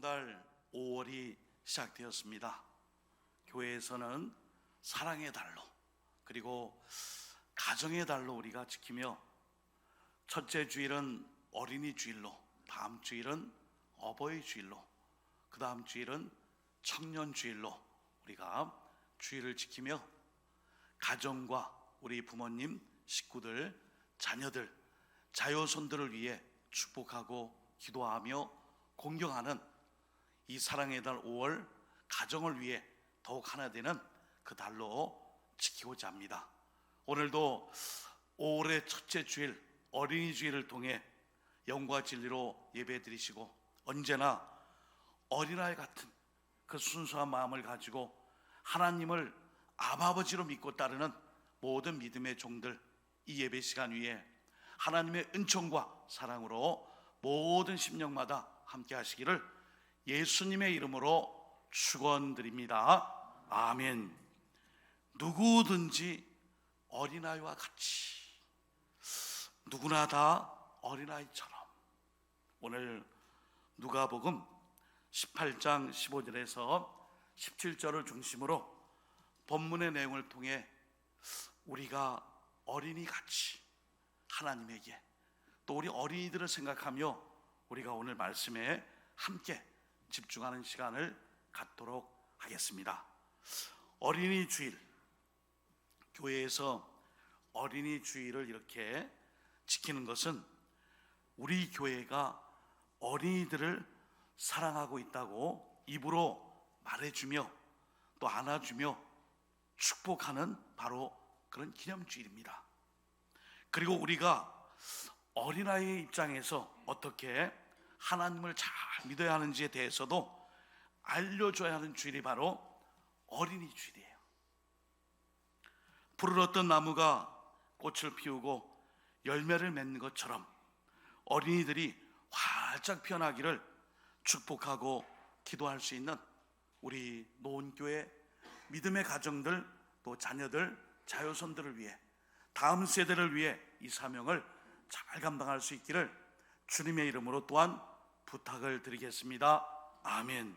이달 5월이 시작되었습니다. 교회에서는 사랑의 달로, 그리고 가정의 달로 우리가 지키며, 첫째 주일은 어린이 주일로, 다음 주일은 어버이 주일로, 그 다음 주일은 청년 주일로 우리가 주일을 지키며, 가정과 우리 부모님, 식구들, 자녀들, 자녀손들을 위해 축복하고 기도하며 공경하는 이 사랑의 달 5월, 가정을 위해 더욱 하나 되는 그 달로 지키고자 합니다. 오늘도 5월의 첫째 주일 어린이 주일을 통해 영과 진리로 예배 드리시고, 언제나 어린아이 같은 그 순수한 마음을 가지고 하나님을 아버지로 믿고 따르는 모든 믿음의 종들, 이 예배 시간 위에 하나님의 은총과 사랑으로 모든 심령마다 함께 하시기를 예수님의 이름으로 축원드립니다. 아멘. 누구든지 어린아이와 같이, 누구나 다 어린아이처럼, 오늘 누가복음 18장 15절에서 17절을 중심으로 본문의 내용을 통해 우리가 어린이같이 하나님에게, 또 우리 어린이들을 생각하며 우리가 오늘 말씀에 함께 집중하는 시간을 갖도록 하겠습니다. 어린이 주일, 교회에서 어린이 주일을 이렇게 지키는 것은 우리 교회가 어린이들을 사랑하고 있다고 입으로 말해주며 또 안아주며 축복하는 바로 그런 기념주일입니다. 그리고 우리가 어린아이의 입장에서 어떻게 하나님을 잘 믿어야 하는지에 대해서도 알려줘야 하는 주일이 바로 어린이 주일이에요. 푸르렀던 나무가 꽃을 피우고 열매를 맺는 것처럼 어린이들이 활짝 피어나기를 축복하고 기도할 수 있는 우리 노원교회 믿음의 가정들, 또 자녀들, 자녀손들을 위해, 다음 세대를 위해 이 사명을 잘 감당할 수 있기를 주님의 이름으로 또한 부탁을 드리겠습니다. 아멘.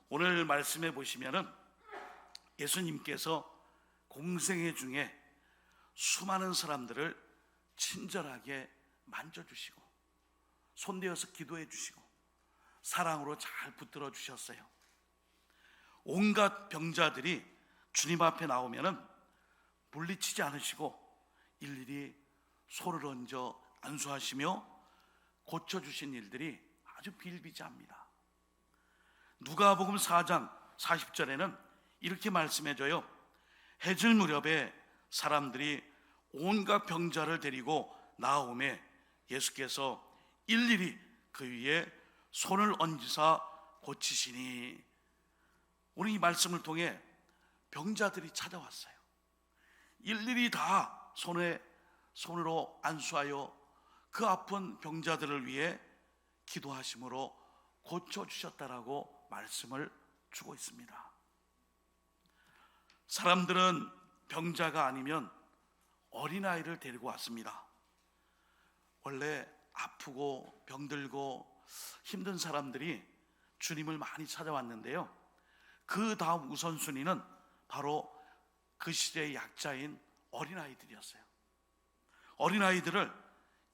오늘 말씀해 보시면은 예수님께서 공생애 중에 수많은 사람들을 친절하게 만져주시고 손대어서 기도해 주시고 사랑으로 잘 붙들어 주셨어요. 온갖 병자들이 주님 앞에 나오면은 물리치지 않으시고 일일이 손을 얹어 안수하시며 고쳐주신 일들이 아주 비일비재합니다. 누가복음 4장 40절에는 이렇게 말씀해줘요. 해질 무렵에 사람들이 온갖 병자를 데리고 나오매 예수께서 일일이 그 위에 손을 얹으사 고치시니. 오늘 이 말씀을 통해 병자들이 찾아왔어요. 일일이 다 손으로 안수하여 그 아픈 병자들을 위해 기도하심으로 고쳐주셨다라고 말씀을 주고 있습니다. 사람들은 병자가 아니면 어린아이를 데리고 왔습니다. 원래 아프고 병들고 힘든 사람들이 주님을 많이 찾아왔는데요, 그 다음 우선순위는 바로 그 시대의 약자인 어린아이들이었어요. 어린아이들을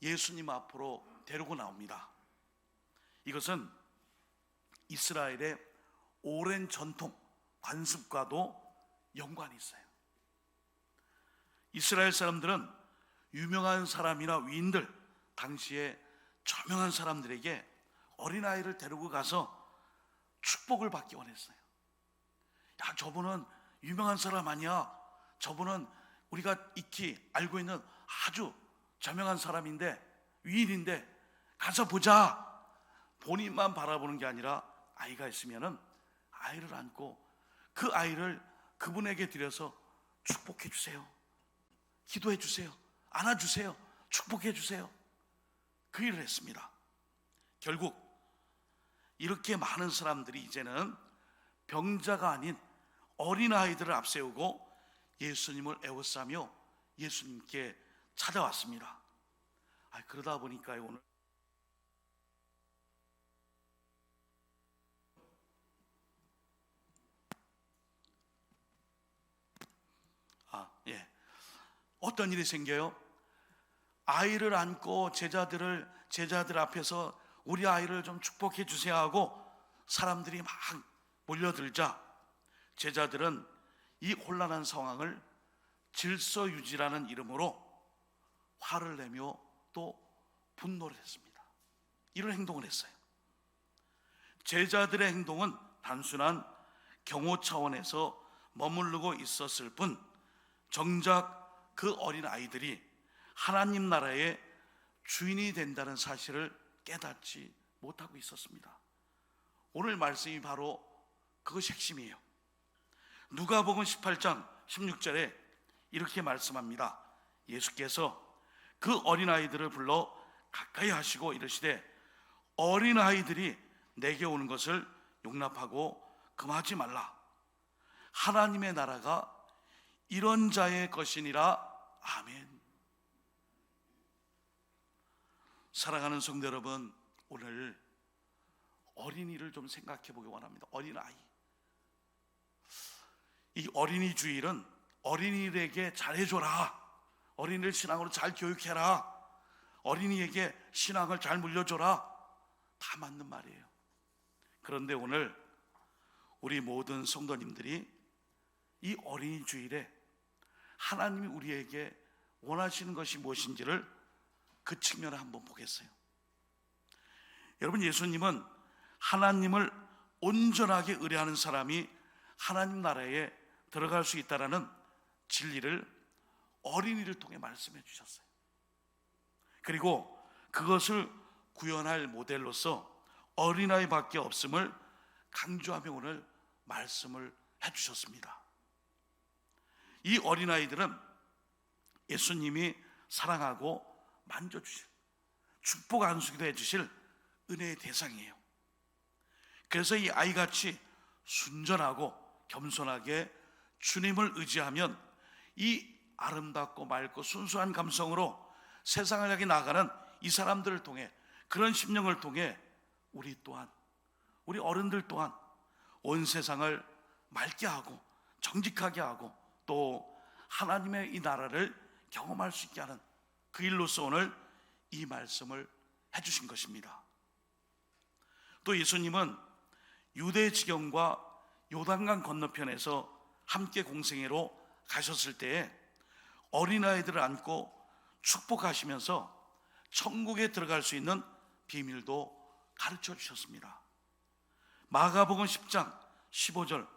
예수님 앞으로 데리고 나옵니다. 이것은 이스라엘의 오랜 전통, 관습과도 연관이 있어요. 이스라엘 사람들은 유명한 사람이나 위인들, 당시에 저명한 사람들에게 어린아이를 데리고 가서 축복을 받기 원했어요. 야, 저분은 유명한 사람 아니야, 저분은 우리가 익히 알고 있는 아주 저명한 사람인데, 위인인데 가서 보자. 본인만 바라보는 게 아니라 아이가 있으면은 아이를 안고 그 아이를 그분에게 드려서 축복해 주세요, 기도해 주세요, 안아주세요, 축복해 주세요. 그 일을 했습니다. 결국 이렇게 많은 사람들이 이제는 병자가 아닌 어린아이들을 앞세우고 예수님을 애워싸며 예수님께 찾아왔습니다. 그러다 보니까 오늘 어떤 일이 생겨요? 아이를 안고 제자들 앞에서 우리 아이를 좀 축복해 주세요 하고 사람들이 막 몰려들자 제자들은 이 혼란한 상황을 질서 유지라는 이름으로 화를 내며 또 분노를 했습니다. 이런 행동을 했어요. 제자들의 행동은 단순한 경호 차원에서 머무르고 있었을 뿐 정작 그 어린 아이들이 하나님 나라의 주인이 된다는 사실을 깨닫지 못하고 있었습니다. 오늘 말씀이 바로 그것이 핵심이에요. 누가복음 18장 16절에 이렇게 말씀합니다. 예수께서 그 어린아이들을 불러 가까이 하시고 이르시되 어린아이들이 내게 오는 것을 용납하고 금하지 말라. 하나님의 나라가 이런 자의 것이니라. 아멘. 사랑하는 성도 여러분, 오늘 어린이를 좀 생각해 보기 원합니다. 어린아이. 이 어린이 주일은 어린이들에게 잘해줘라, 어린이를 신앙으로 잘 교육해라, 어린이에게 신앙을 잘 물려줘라, 다 맞는 말이에요. 그런데 오늘 우리 모든 성도님들이 이 어린이 주일에 하나님이 우리에게 원하시는 것이 무엇인지를 그 측면을 한번 보겠어요. 여러분, 예수님은 하나님을 온전하게 의뢰하는 사람이 하나님 나라에 들어갈 수 있다라는 진리를 어린이를 통해 말씀해 주셨어요. 그리고 그것을 구현할 모델로서 어린아이밖에 없음을 강조하며 오늘 말씀을 해주셨습니다. 이 어린아이들은 예수님이 사랑하고 만져주실, 축복 안수기도 해주실 은혜의 대상이에요. 그래서 이 아이같이 순전하고 겸손하게 주님을 의지하면 이 아름답고 맑고 순수한 감성으로 세상을 향해 나아가는 이 사람들을 통해, 그런 심령을 통해 우리 또한, 우리 어른들 또한 온 세상을 맑게 하고 정직하게 하고 또 하나님의 이 나라를 경험할 수 있게 하는 그 일로서 오늘 이 말씀을 해주신 것입니다. 또 예수님은 유대 지경과 요단강 건너편에서 함께 공생애로 가셨을 때에 어린아이들을 안고 축복하시면서 천국에 들어갈 수 있는 비밀도 가르쳐 주셨습니다. 마가복음 10장 15절,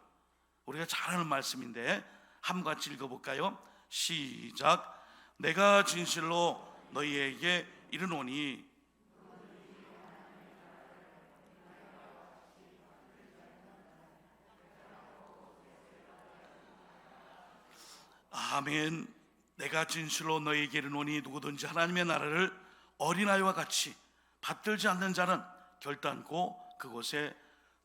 우리가 잘 아는 말씀인데 한번 같이 읽어볼까요? 시작. 내가 진실로 너희에게 이르노니 아멘. 내가 진실로 너희에게 이르노니 누구든지 하나님의 나라를 어린아이와 같이 받들지 않는 자는 결단코 그곳에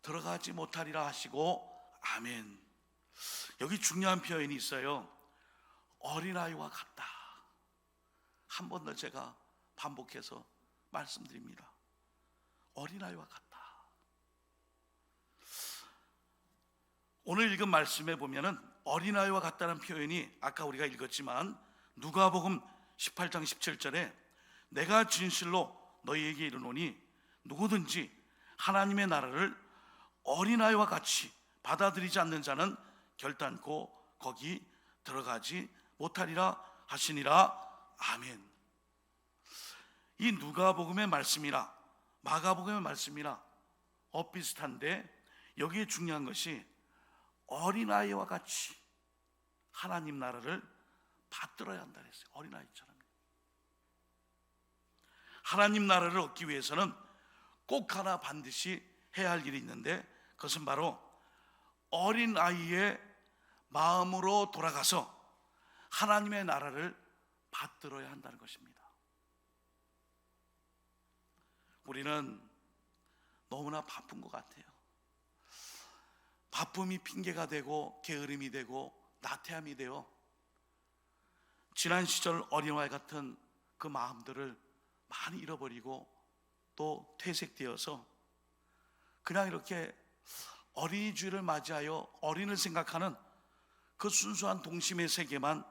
들어가지 못하리라 하시고, 아멘. 여기 중요한 표현이 있어요. 어린아이와 같다. 한 번 더 제가 반복해서 말씀드립니다. 어린아이와 같다. 오늘 읽은 말씀에 보면은 어린아이와 같다는 표현이 아까 우리가 읽었지만 누가복음 18장 17절에 내가 진실로 너희에게 이르노니 누구든지 하나님의 나라를 어린아이와 같이 받아들이지 않는 자는 결단코 거기 들어가지 못하리라 하시니라. 아멘. 이 누가복음의 말씀이나 마가복음의 말씀이나 엇비슷한데 여기에 중요한 것이 어린아이와 같이 하나님 나라를 받들어야 한다 그랬어요. 어린아이처럼. 하나님 나라를 얻기 위해서는 꼭 하나 반드시 해야 할 일이 있는데 그것은 바로 어린아이의 마음으로 돌아가서 하나님의 나라를 받들어야 한다는 것입니다. 우리는 너무나 바쁜 것 같아요. 바쁨이 핑계가 되고 게으름이 되고 나태함이 되어 지난 시절 어린아이 같은 그 마음들을 많이 잃어버리고 또 퇴색되어서 그냥 이렇게 어린이 주일을 맞이하여 어린을 생각하는 그 순수한 동심의 세계만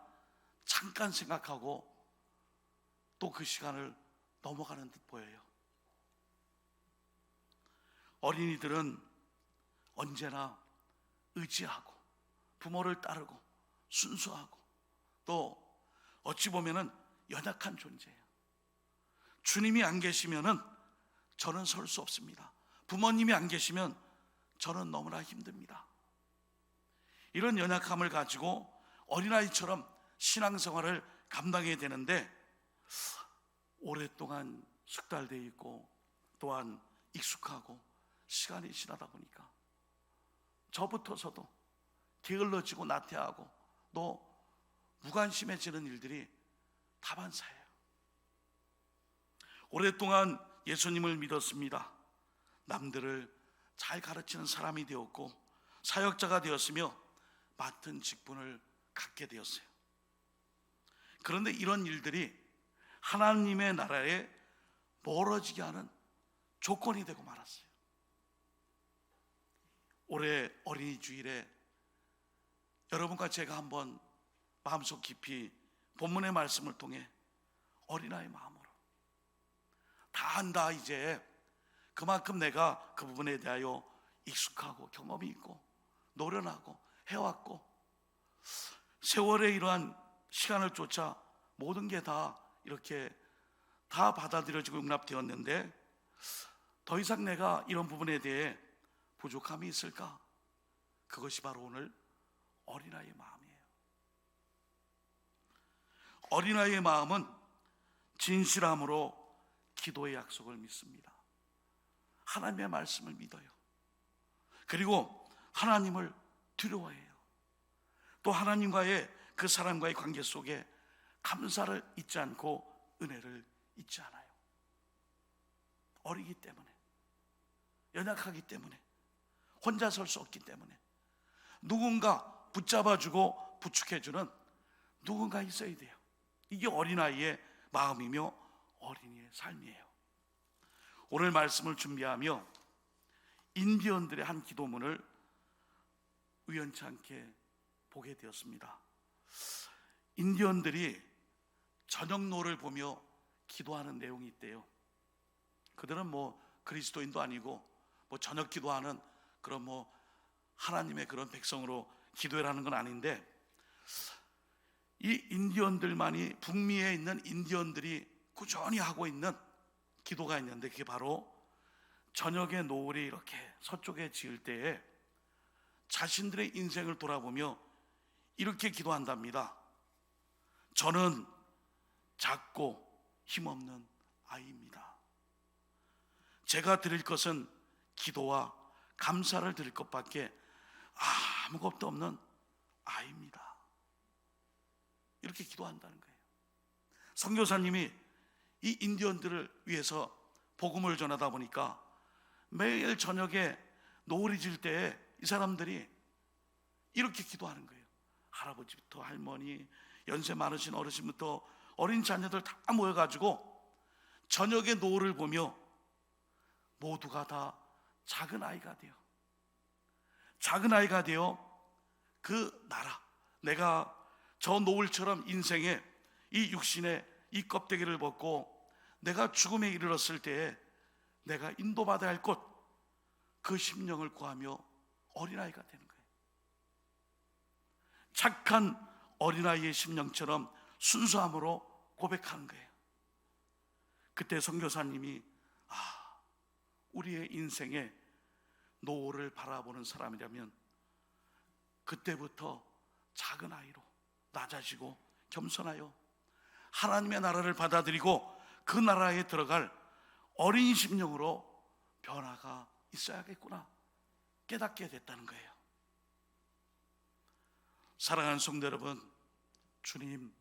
잠깐 생각하고 또 그 시간을 넘어가는 듯 보여요. 어린이들은 언제나 의지하고 부모를 따르고 순수하고 또 어찌 보면은 연약한 존재예요. 주님이 안 계시면은 저는 설 수 없습니다. 부모님이 안 계시면 저는 너무나 힘듭니다. 이런 연약함을 가지고 어린아이처럼 신앙생활을 감당해야 되는데 오랫동안 숙달되어 있고 또한 익숙하고 시간이 지나다 보니까 저부터서도 게을러지고 나태하고 또 무관심해지는 일들이 다반사예요. 오랫동안 예수님을 믿었습니다. 남들을 잘 가르치는 사람이 되었고 사역자가 되었으며 맡은 직분을 갖게 되었어요. 그런데 이런 일들이 하나님의 나라에 멀어지게 하는 조건이 되고 말았어요. 올해 어린이 주일에 여러분과 제가 한번 마음속 깊이 본문의 말씀을 통해 어린아이 마음으로 다 안다, 이제 그만큼 내가 그 부분에 대하여 익숙하고 경험이 있고 노련하고 해왔고 세월의 이러한 시간을 쫓아 모든 게 다 이렇게 다 받아들여지고 용납되었는데 더 이상 내가 이런 부분에 대해 부족함이 있을까? 그것이 바로 오늘 어린아이의 마음이에요. 어린아이의 마음은 진실함으로 기도의 약속을 믿습니다. 하나님의 말씀을 믿어요. 그리고 하나님을 두려워해요. 또 하나님과의 그 사람과의 관계 속에 감사를 잊지 않고 은혜를 잊지 않아요. 어리기 때문에, 연약하기 때문에, 혼자 설 수 없기 때문에 누군가 붙잡아주고 부축해주는 누군가 있어야 돼요. 이게 어린아이의 마음이며 어린이의 삶이에요. 오늘 말씀을 준비하며 인디언들의 한 기도문을 우연치 않게 보게 되었습니다. 인디언들이 저녁노를 보며 기도하는 내용이 있대요. 그들은 그리스도인도 아니고 저녁 기도하는 그런 하나님의 그런 백성으로 기도하는 건 아닌데, 이 인디언들만이, 북미에 있는 인디언들이 꾸준히 하고 있는 기도가 있는데 그게 바로 저녁에 노을이 이렇게 서쪽에 지을 때에 자신들의 인생을 돌아보며 이렇게 기도한답니다. 저는 작고 힘없는 아이입니다. 제가 드릴 것은 기도와 감사를 드릴 것밖에 아무것도 없는 아이입니다. 이렇게 기도한다는 거예요. 선교사님이 이 인디언들을 위해서 복음을 전하다 보니까 매일 저녁에 노을이 질 때에 이 사람들이 이렇게 기도하는 거예요. 할아버지부터 할머니, 연세 많으신 어르신부터 어린 자녀들 다 모여가지고 저녁에 노을을 보며 모두가 다 작은 아이가 되어, 작은 아이가 되어 그 나라, 내가 저 노을처럼 인생의 이 육신의 이 껍데기를 벗고 내가 죽음에 이르렀을 때에 내가 인도받아야 할 곳, 그 심령을 구하며 어린아이가 되는 거예요. 착한 어린아이의 심령처럼 순수함으로 고백하는 거예요. 그때 선교사님이 우리의 인생에 노을을 바라보는 사람이라면 그때부터 작은 아이로 낮아지고 겸손하여 하나님의 나라를 받아들이고 그 나라에 들어갈 어린 심령으로 변화가 있어야겠구나 깨닫게 됐다는 거예요. 사랑하는 성도 여러분, 주님,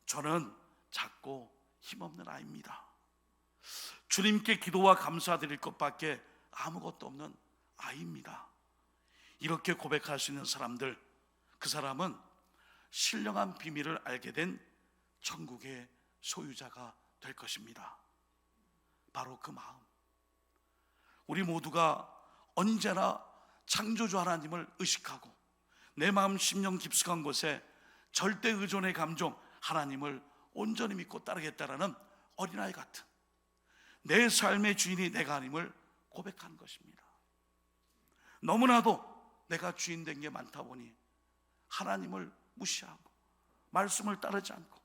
저는 작고 힘없는 아이입니다. 주님께 기도와 감사드릴 것밖에 아무것도 없는 아이입니다. 이렇게 고백할 수 있는 사람들, 그 사람은 신령한 비밀을 알게 된 천국의 소유자가 될 것입니다. 바로 그 마음, 우리 모두가 언제나 창조주 하나님을 의식하고 내 마음 심령 깊숙한 곳에 절대 의존의 감정, 하나님을 온전히 믿고 따르겠다라는 어린아이 같은 내 삶의 주인이 내가 아님을 고백하는 것입니다. 너무나도 내가 주인 된 게 많다 보니 하나님을 무시하고 말씀을 따르지 않고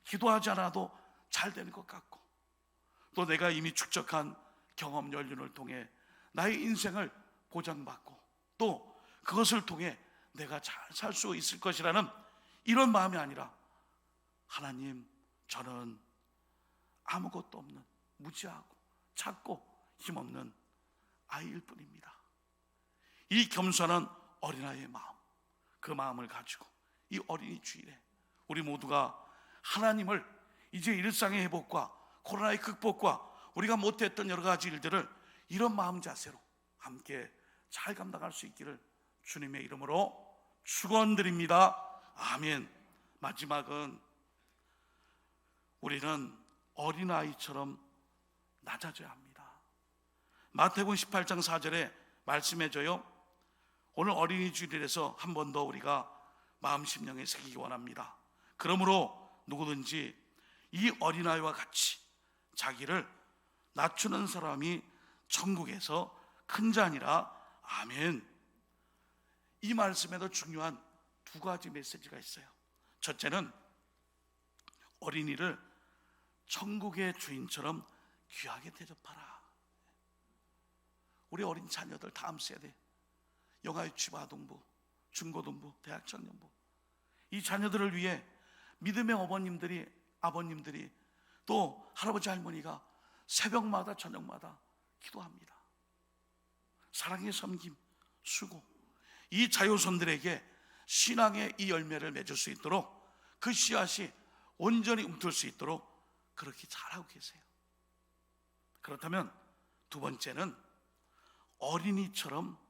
기도하지 않아도 잘 되는 것 같고, 또 내가 이미 축적한 경험 연륜을 통해 나의 인생을 보장받고 또 그것을 통해 내가 잘 살 수 있을 것이라는 이런 마음이 아니라, 하나님, 저는 아무것도 없는 무지하고 작고 힘없는 아이일 뿐입니다. 이 겸손한 어린아이의 마음, 그 마음을 가지고 이 어린이 주일에 우리 모두가 하나님을 이제 일상의 회복과 코로나의 극복과 우리가 못했던 여러 가지 일들을 이런 마음 자세로 함께 잘 감당할 수 있기를 주님의 이름으로 축원드립니다. 아멘. 마지막은 우리는 어린아이처럼 낮아져야 합니다. 마태복음 18장 4절에 말씀해줘요. 오늘 어린이 주일에서 한 번 더 우리가 마음 심령에 새기기 원합니다. 그러므로 누구든지 이 어린아이와 같이 자기를 낮추는 사람이 천국에서 큰 자니라. 아멘. 이 말씀에도 중요한 두 가지 메시지가 있어요. 첫째는 어린이를 천국의 주인처럼 귀하게 대접하라. 우리 어린 자녀들 다음 세대 영아유치부, 아동부, 중고등부, 대학 청년부, 이 자녀들을 위해 믿음의 어머님들이, 아버님들이, 또 할아버지 할머니가 새벽마다 저녁마다 기도합니다. 사랑의 섬김, 수고, 이 자녀손들에게 신앙의 이 열매를 맺을 수 있도록, 그 씨앗이 온전히 움틀 수 있도록 그렇게 잘하고 계세요. 그렇다면 두 번째는 어린이처럼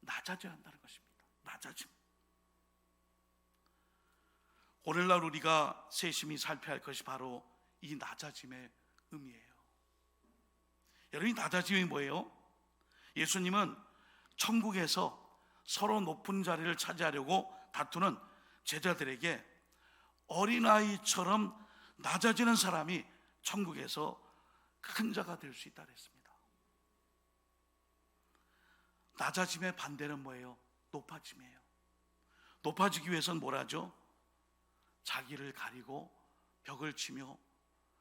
낮아져야 한다는 것입니다. 낮아짐. 오늘날 우리가 세심히 살펴야 할 것이 바로 이 낮아짐의 의미예요. 여러분, 이 낮아짐이 뭐예요? 예수님은 천국에서 서로 높은 자리를 차지하려고 다투는 제자들에게 어린아이처럼 낮아지는 사람이 천국에서 큰 자가 될 수 있다 그랬습니다. 낮아짐의 반대는 뭐예요? 높아짐이에요. 높아지기 위해서는 뭐라죠? 자기를 가리고 벽을 치며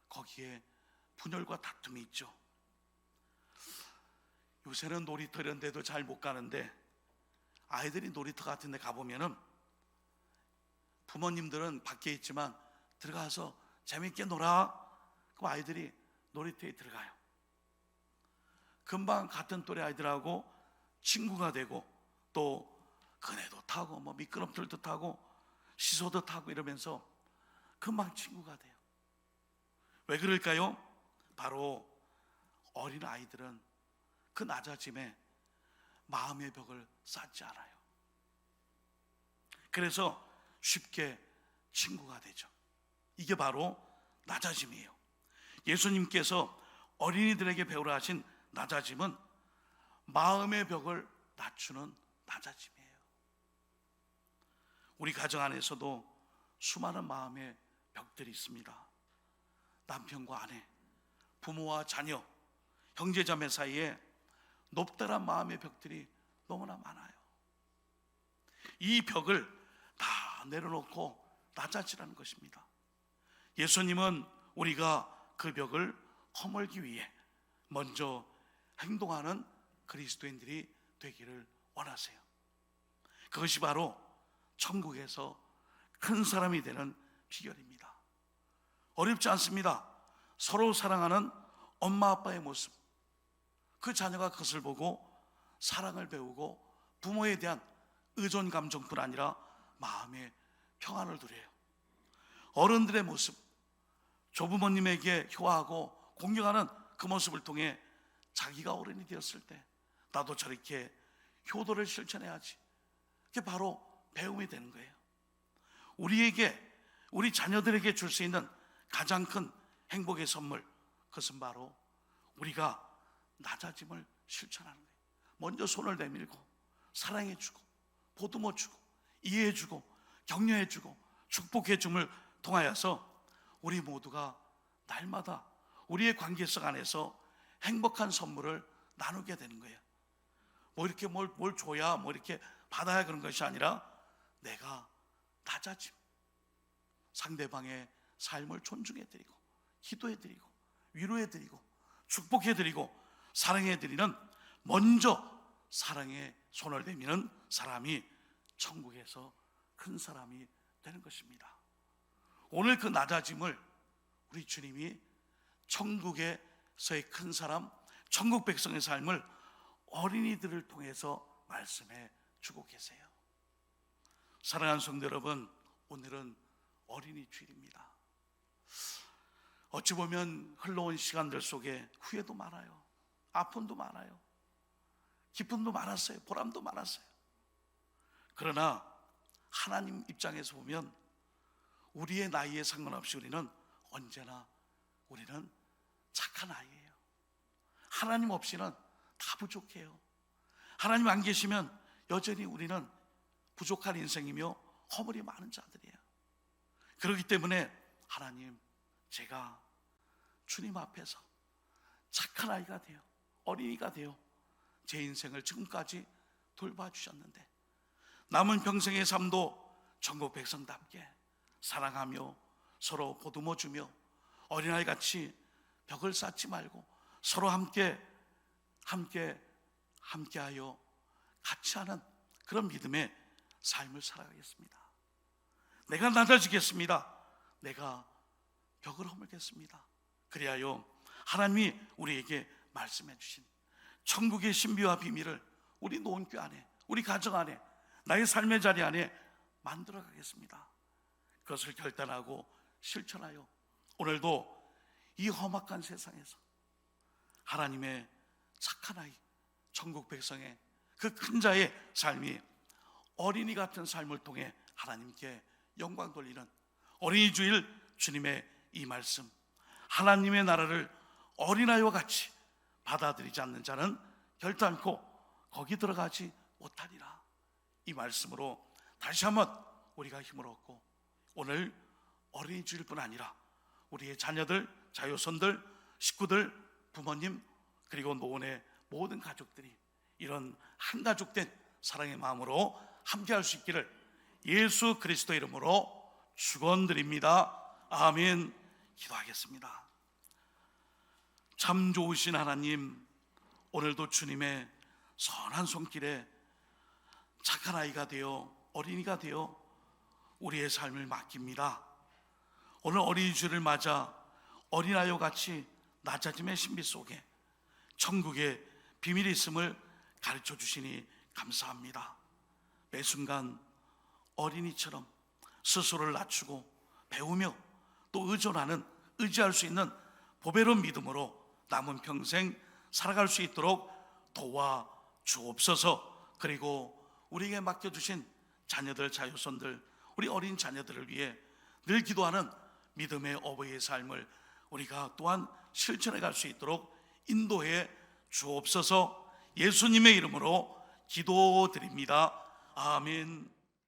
거기에 분열과 다툼이 있죠. 요새는 놀이터 이런 데도 잘 못 가는데, 아이들이 놀이터 같은 데 가보면은 부모님들은 밖에 있지만 들어가서 재밌게 놀아. 그럼 아이들이 놀이터에 들어가요. 금방 같은 또래 아이들하고 친구가 되고, 또 그네도 타고 뭐 미끄럼틀도 타고 시소도 타고 이러면서 금방 친구가 돼요. 왜 그럴까요? 바로 어린 아이들은 그 낮아짐에 마음의 벽을 쌓지 않아요. 그래서 쉽게 친구가 되죠. 이게 바로 낮아짐이에요. 예수님께서 어린이들에게 배우라 하신 낮아짐은 마음의 벽을 낮추는 낮아짐이에요. 우리 가정 안에서도 수많은 마음의 벽들이 있습니다. 남편과 아내, 부모와 자녀, 형제자매 사이에 높다란 마음의 벽들이 너무나 많아요. 이 벽을 다 내려놓고 낮아지라는 것입니다. 예수님은 우리가 그 벽을 허물기 위해 먼저 행동하는 그리스도인들이 되기를 원하세요. 그것이 바로 천국에서 큰 사람이 되는 비결입니다. 어렵지 않습니다. 서로 사랑하는 엄마 아빠의 모습, 그 자녀가 그것을 보고 사랑을 배우고 부모에 대한 의존 감정뿐 아니라 마음의 평안을 누려요. 어른들의 모습, 조부모님에게 효하고 공경하는 그 모습을 통해 자기가 어른이 되었을 때 나도 저렇게 효도를 실천해야지, 그게 바로 배움이 되는 거예요. 우리 자녀들에게 줄 수 있는 가장 큰 행복의 선물, 그것은 바로 우리가 낮아짐을 실천하는 거예요. 먼저 손을 내밀고 사랑해주고 보듬어주고 이해해주고 격려해주고 축복해줌을 통하여서 우리 모두가 날마다 우리의 관계성 안에서 행복한 선물을 나누게 되는 거예요. 뭐 이렇게 뭘 줘야 뭐 이렇게 받아야 그런 것이 아니라 내가 낮아짐, 상대방의 삶을 존중해드리고 기도해드리고 위로해드리고 축복해드리고 사랑해드리는, 먼저 사랑의 손을 내미는 사람이 천국에서 큰 사람이 되는 것입니다. 오늘 그 낮아짐을 우리 주님이 천국에서의 큰 사람, 천국 백성의 삶을 어린이들을 통해서 말씀해 주고 계세요. 사랑하는 성도 여러분, 오늘은 어린이 주일입니다. 어찌 보면 흘러온 시간들 속에 후회도 많아요, 아픔도 많아요, 기쁨도 많았어요, 보람도 많았어요. 그러나 하나님 입장에서 보면 우리의 나이에 상관없이 우리는 언제나 우리는 착한 아이예요. 하나님 없이는 다 부족해요. 하나님 안 계시면 여전히 우리는 부족한 인생이며 허물이 많은 자들이에요. 그렇기 때문에 하나님, 제가 주님 앞에서 착한 아이가 되어 어린이가 되어 제 인생을 지금까지 돌봐주셨는데 남은 평생의 삶도 천국 백성답게 사랑하며 서로 보듬어주며 어린아이같이 벽을 쌓지 말고 서로 함께하여 같이 하는 그런 믿음의 삶을 살아가겠습니다. 내가 낮아지겠습니다. 내가 벽을 허물겠습니다. 그리하여 하나님이 우리에게 말씀해 주신 천국의 신비와 비밀을 우리 노원교 안에, 우리 가정 안에, 나의 삶의 자리 안에 만들어 가겠습니다. 그것을 결단하고 실천하여 오늘도 이 험악한 세상에서 하나님의 착한 아이, 천국 백성의 그 큰 자의 삶이 어린이 같은 삶을 통해 하나님께 영광 돌리는 어린이 주일 주님의 이 말씀, 하나님의 나라를 어린아이와 같이 받아들이지 않는 자는 결단코 거기 들어가지 못하리라. 이 말씀으로 다시 한번 우리가 힘을 얻고 오늘 어린이 주일뿐 아니라 우리의 자녀들, 자녀손들, 식구들, 부모님, 그리고 노원의 모든 가족들이 이런 한 가족 된 사랑의 마음으로 함께할 수 있기를 예수 그리스도 이름으로 축원드립니다. 아멘. 기도하겠습니다. 참 좋으신 하나님, 오늘도 주님의 선한 손길에 착한 아이가 되어 어린이가 되어 우리의 삶을 맡깁니다. 오늘 어린이 주일을 맞아 어린아이와 같이 낮아짐의 신비 속에 천국의 비밀이 있음을 가르쳐 주시니 감사합니다. 매 순간 어린이처럼 스스로를 낮추고 배우며 또 의지할 수 있는 보배로운 믿음으로 남은 평생 살아갈 수 있도록 도와 주옵소서. 그리고 우리에게 맡겨주신 자녀들, 자녀손들, 우리 어린 자녀들을 위해 늘 기도하는 믿음의 어버이의 삶을 우리가 또한 실천해 갈 수 있도록 인도해 주옵소서. 예수님의 이름으로 기도드립니다. 아멘.